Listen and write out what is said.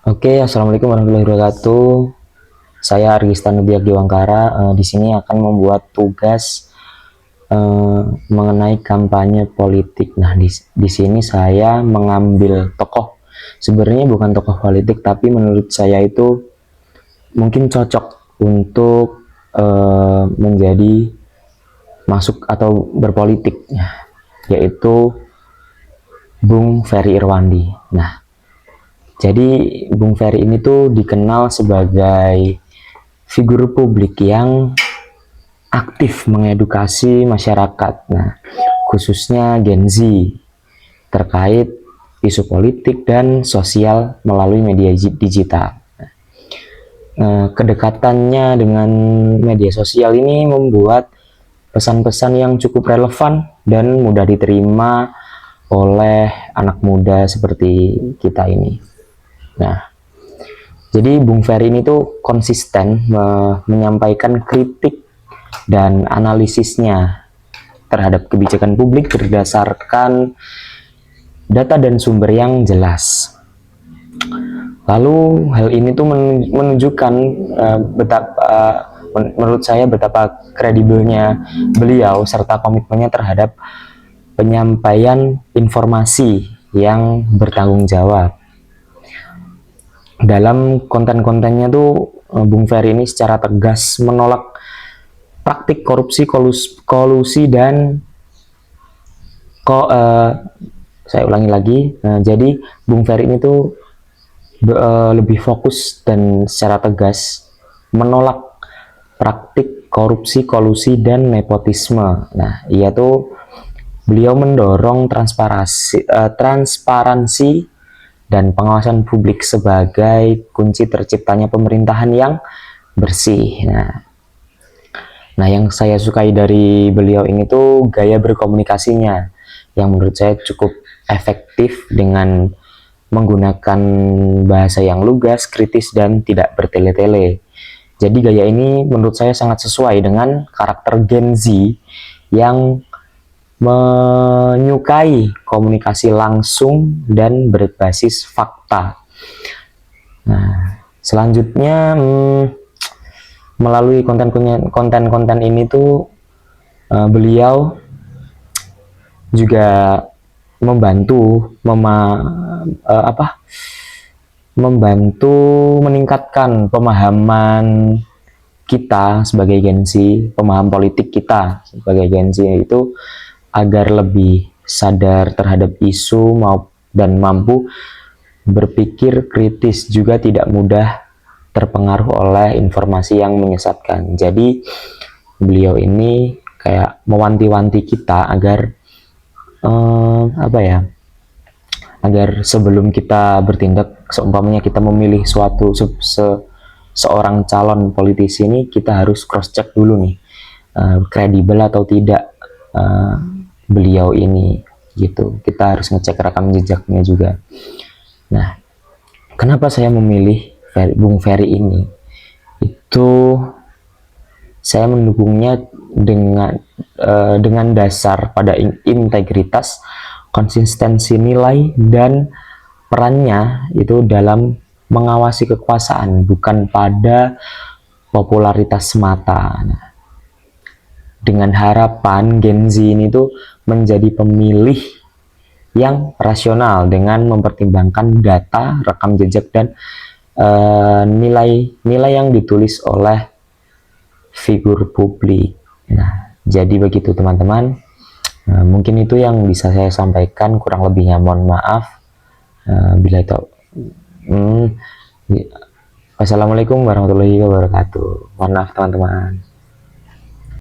Oke, assalamualaikum warahmatullahi wabarakatuh. Saya Argistan Nubiak Diwangkara. Di sini akan membuat tugas mengenai kampanye politik. Nah, di sini saya mengambil tokoh. Sebenarnya bukan tokoh politik, tapi menurut saya itu mungkin cocok untuk menjadi masuk atau berpolitik, yaitu Bung Ferry Irwandi. Nah, jadi Bung Ferry ini tuh dikenal sebagai figur publik yang aktif mengedukasi masyarakat. Nah, khususnya Gen Z terkait isu politik dan sosial melalui media digital. Kedekatannya dengan media sosial ini membuat pesan-pesan yang cukup relevan dan mudah diterima oleh anak muda seperti kita ini. Nah, jadi Bung Ferry ini tuh konsisten menyampaikan kritik dan analisisnya terhadap kebijakan publik berdasarkan data dan sumber yang jelas. Lalu hal ini tuh menunjukkan menurut saya betapa kredibelnya beliau serta komitmennya terhadap penyampaian informasi yang bertanggung jawab. Dalam konten-kontennya tuh Bung Ferry ini secara tegas menolak praktik korupsi, kolusi dan saya ulangi lagi. Jadi Bung Ferry ini tuh lebih fokus dan secara tegas menolak praktik korupsi, kolusi dan nepotisme. Nah, beliau mendorong transparansi dan pengawasan publik sebagai kunci terciptanya pemerintahan yang bersih. Nah, yang saya sukai dari beliau ini tuh gaya berkomunikasinya yang menurut saya cukup efektif dengan menggunakan bahasa yang lugas, kritis, dan tidak bertele-tele. Jadi gaya ini menurut saya sangat sesuai dengan karakter Gen Z yang menyukai komunikasi langsung dan berbasis fakta. Nah, selanjutnya melalui konten-konten ini tuh beliau juga membantu membantu meningkatkan pemahaman kita sebagai Gen Z, pemahaman politik kita sebagai Gen Z itu agar lebih sadar terhadap isu dan mampu berpikir kritis, juga tidak mudah terpengaruh oleh informasi yang menyesatkan. Jadi beliau ini kayak mewanti-wanti kita agar agar sebelum kita bertindak, seumpamanya kita memilih seorang calon politisi ini, kita harus cross check dulu nih kredibel atau tidak beliau ini gitu. Kita harus ngecek rekam jejaknya juga. Nah, kenapa saya memilih Bung Ferry ini? Itu saya mendukungnya dengan dasar pada integritas, konsistensi nilai, dan perannya itu dalam mengawasi kekuasaan, bukan pada popularitas semata. Nah, dengan harapan Gen Z ini tuh menjadi pemilih yang rasional dengan mempertimbangkan data, rekam jejak, dan nilai-nilai yang ditulis oleh figur publik. Nah, jadi begitu teman-teman. Mungkin itu yang bisa saya sampaikan, kurang lebihnya mohon maaf. Bila itu Wassalamualaikum warahmatullahi wabarakatuh. Mohon maaf teman-teman.